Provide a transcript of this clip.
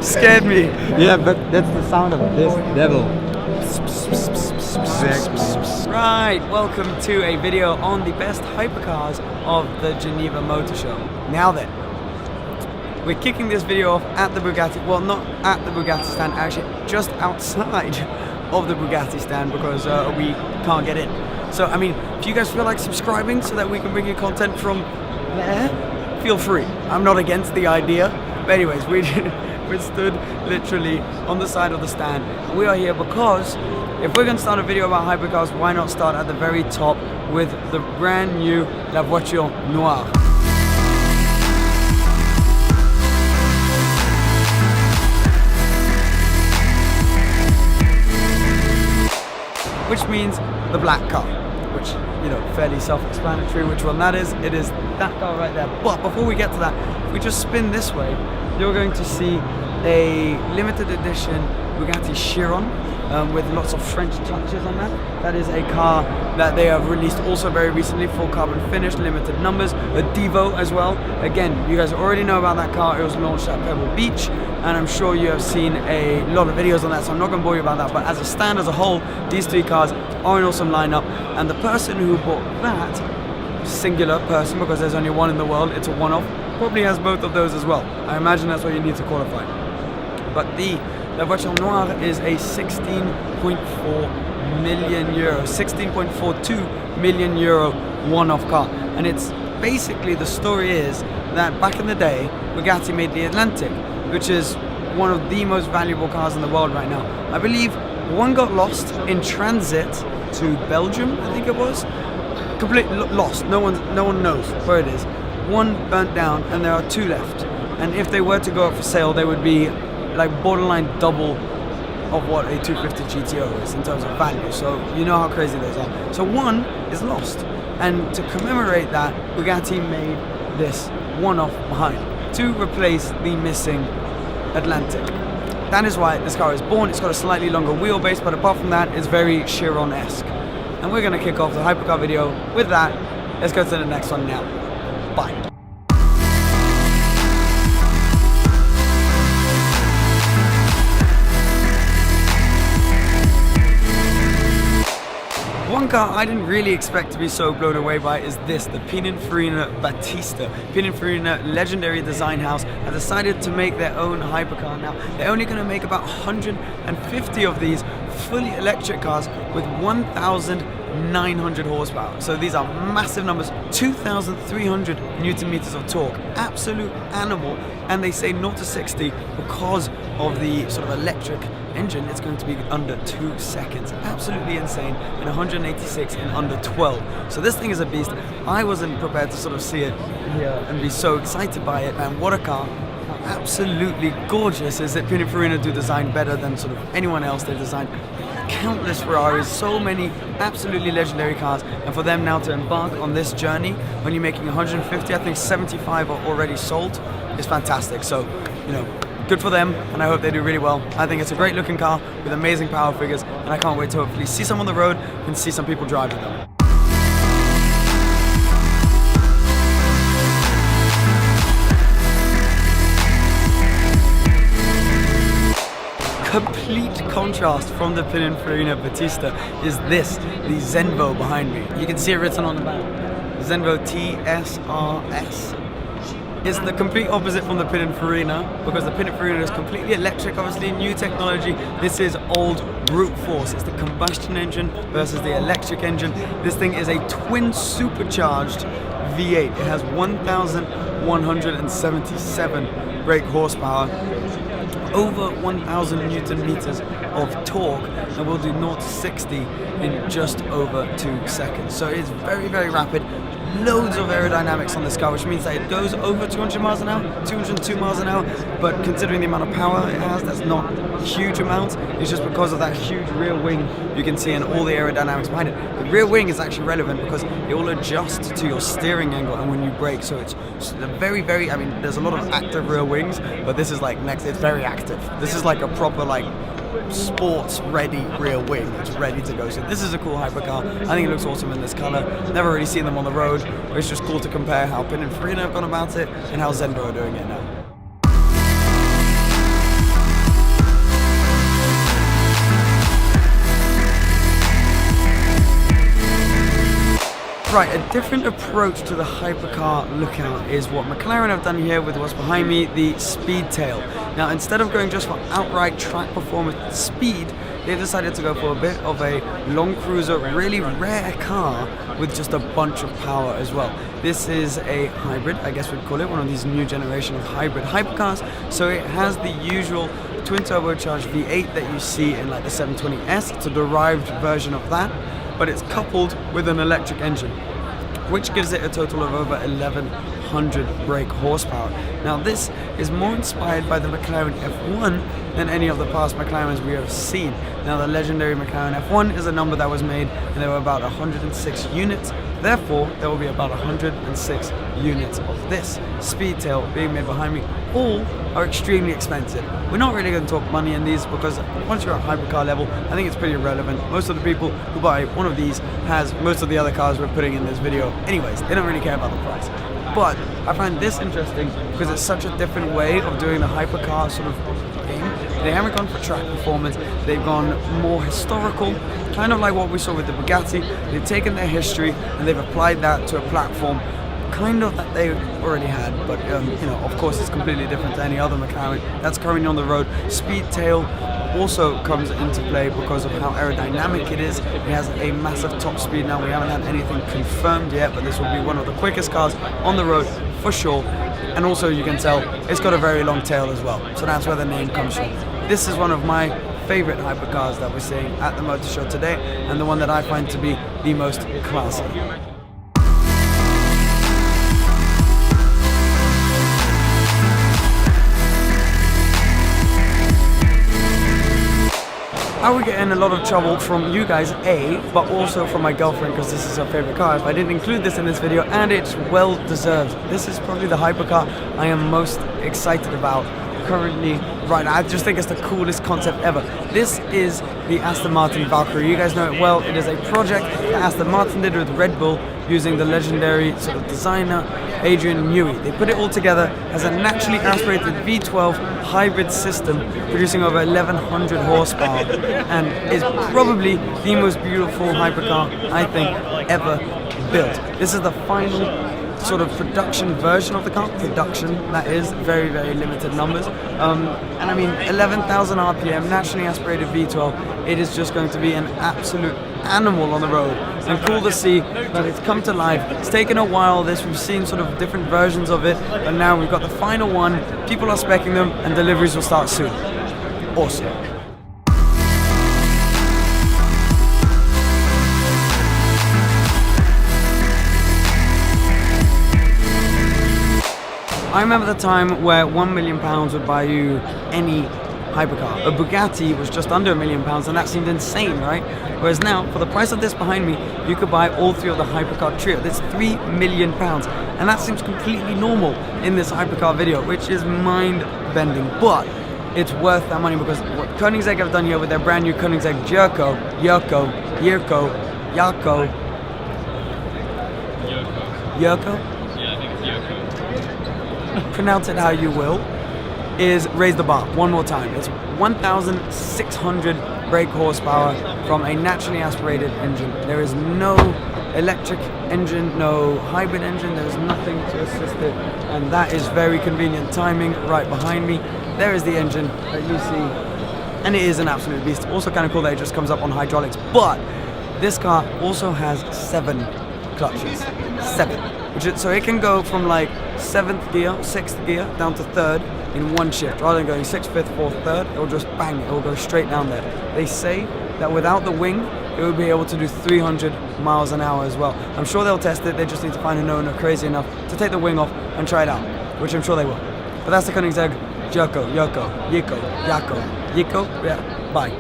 Scared me. Yeah, but that's the sound of this devil. Right, welcome to a video on the best hypercars of the Geneva Motor Show. Now then, we're kicking this video off at the Bugatti, well not at the Bugatti stand, actually just outside of the Bugatti stand because we can't get in. So I mean, if you guys feel like subscribing so that we can bring you content from there, feel free. I'm not against the idea. But anyways, we stood literally on the side of the stand. We are here because if we're going to start a video about hypercars, why not start at the very top with the brand new La Voiture Noire. Which means the black car, which, you know, fairly self-explanatory which one that is. It is that car right there. But before we get to that, if we just spin this way, you're going to see a limited edition Bugatti Chiron with lots of French touches on that. That is a car that they have released also very recently, full carbon finish, limited numbers, a Devo as well. Again, you guys already know about that car. It was launched at Pebble Beach, and I'm sure you have seen a lot of videos on that, so I'm not going to bore you about that. But as a stand as a whole, these three cars are an awesome lineup, and the person who bought that, singular person because there's only one in the world, it's a one-off, probably has both of those as well. I imagine that's what you need to qualify. But the La Voiture Noire is a 16.4 million euro, 16.42 million euro one-off car. And it's basically, the story is that back in the day, Bugatti made the Atlantic, which is one of the most valuable cars in the world right now. I believe one got lost in transit to Belgium, I think it was. Completely lost, no one knows where it is. One burnt down and there are two left. And if they were to go up for sale, they would be like borderline double of what a 250 GTO is in terms of value. So you know how crazy those are. So one is lost. And to commemorate that, Bugatti made this one-off behind to replace the missing Atlantic. That is why this car is born. It's got a slightly longer wheelbase, but apart from that, it's very Chiron-esque. And we're going to kick off the hypercar video with that. Let's go to the next one now. Bye. One car I didn't really expect to be so blown away by is this, the Pininfarina Battista. Pininfarina, legendary design house, have decided to make their own hypercar now. They're only going to make about 150 of these fully electric cars with 1,900 horsepower. So these are massive numbers, 2,300 Newton meters of torque, absolute animal. And they say 0 to 60 because of the sort of electric engine, it's going to be under 2 seconds. Absolutely insane. And 186 in under 12. So this thing is a beast. I wasn't prepared to sort of see it here and be so excited by it. And what a car. Absolutely gorgeous. Is that Pininfarina do design better than sort of anyone else. They've designed countless Ferraris, so many absolutely legendary cars, and for them now to embark on this journey, when you're making 150, I think 75 are already sold, is fantastic. So, you know, good for them, and I hope they do really well. I think it's a great looking car with amazing power figures, and I can't wait to hopefully see some on the road and see some people driving them. Complete contrast from the Pininfarina Battista is this, the Zenvo behind me. You can see it written on the back, Zenvo TSRS. It's the complete opposite from the Pininfarina because the Pininfarina is completely electric, obviously new technology. This is old brute force. It's the combustion engine versus the electric engine. This thing is a twin supercharged V8. It has 1,177 brake horsepower, over 1,000 Newton meters of torque, and will do 0 to 60 in just over 2 seconds. So it's very, very rapid. Loads of aerodynamics on this car, which means that it goes over 200 miles an hour, 202 miles an hour, but considering the amount of power it has, that's not a huge amount. It's just because of that huge rear wing you can see and all the aerodynamics behind it. The rear wing is actually relevant because it will adjust to your steering angle and when you brake, so it's very, very, I mean, there's a lot of active rear wings, but this is like next, it's very active. This is like a proper like sports ready rear wing. It's ready to go. So this is a cool hypercar. I think it looks awesome in this color. Never really seen them on the road, but it's just cool to compare how Pininfarina have gone about it and how Zenvo are doing it now. Right, a different approach to the hypercar lookout is what McLaren have done here with what's behind me, the Speedtail. Now, instead of going just for outright track performance speed, they decided to go for a bit of a long cruiser, really rare car with just a bunch of power as well. This is a hybrid, I guess we'd call it, one of these new generation of hybrid hypercars. So it has the usual twin turbocharged V8 that you see in like the 720S. It's a derived version of that, but it's coupled with an electric engine, which gives it a total of over 1100 brake horsepower. Now this is more inspired by the McLaren F1 than any of the past McLarens we have seen. Now the legendary McLaren F1 is a number that was made and there were about 106 units. Therefore, there will be about 106 units of this Speedtail being made behind me. All are extremely expensive. We're not really going to talk money in these because once you're at hypercar level, I think it's pretty irrelevant. Most of the people who buy one of these has most of the other cars we're putting in this video. Anyways, they don't really care about the price. But I find this interesting because it's such a different way of doing the hypercar sort of game. They haven't gone for track performance, they've gone more historical, kind of like what we saw with the Bugatti. They've taken their history and they've applied that to a platform kind of that they already had, but you know, of course it's completely different to any other McLaren that's currently on the road. Speedtail also comes into play because of how aerodynamic it is. It has a massive top speed. Now we haven't had anything confirmed yet, but this will be one of the quickest cars on the road for sure. And also you can tell it's got a very long tail as well, so that's where the name comes from. This is one of my favorite hypercars that we're seeing at the motor show today, and the one that I find to be the most classy. I would get in a lot of trouble from you guys, but also from my girlfriend, because this is her favorite car if I didn't include this in this video, and it's well deserved. This is probably the hypercar I am most excited about currently right now. I just think it's the coolest concept ever. This is the Aston Martin Valkyrie. You guys know it well. It is a project that Aston Martin did with Red Bull using the legendary sort of designer Adrian Newey. They put it all together as a naturally aspirated V12 hybrid system producing over 1100 horsepower, and is probably the most beautiful hypercar I think ever built. This is the final sort of production version of the car. Production, that is, very, very limited numbers. And I mean, 11,000 RPM, naturally aspirated V12. It is just going to be an absolute animal on the road. And cool to see that it's come to life. It's taken a while, we've seen sort of different versions of it, but now we've got the final one. People are speccing them and deliveries will start soon. Awesome. I remember the time where £1 million would buy you any hypercar. A Bugatti was just under £1 million, and that seemed insane, right? Whereas now, for the price of this behind me, you could buy all three of the hypercar trio. That's £3 million, and that seems completely normal in this hypercar video, which is mind-bending. But it's worth that money because what Koenigsegg have done here with their brand new Koenigsegg Yurko, pronounce it how you will, is raise the bar one more time. It's 1,600 brake horsepower from a naturally aspirated engine. There is no electric engine, no hybrid engine, there is nothing to assist it, and that is very convenient timing right behind me. There is the engine that you see, and it is an absolute beast. Also kind of cool that it just comes up on hydraulics, but this car also has 7 clutches. 7. So it can go from like 7th gear, 6th gear, down to 3rd in one shift. Rather than going 6th, 5th, 4th, 3rd, it will just bang, it will go straight down there. They say that without the wing, it would be able to do 300 miles an hour as well. I'm sure they'll test it, they just need to find an owner crazy enough to take the wing off and try it out, which I'm sure they will. But that's the Koenigsegg Yurko, yeah, bye.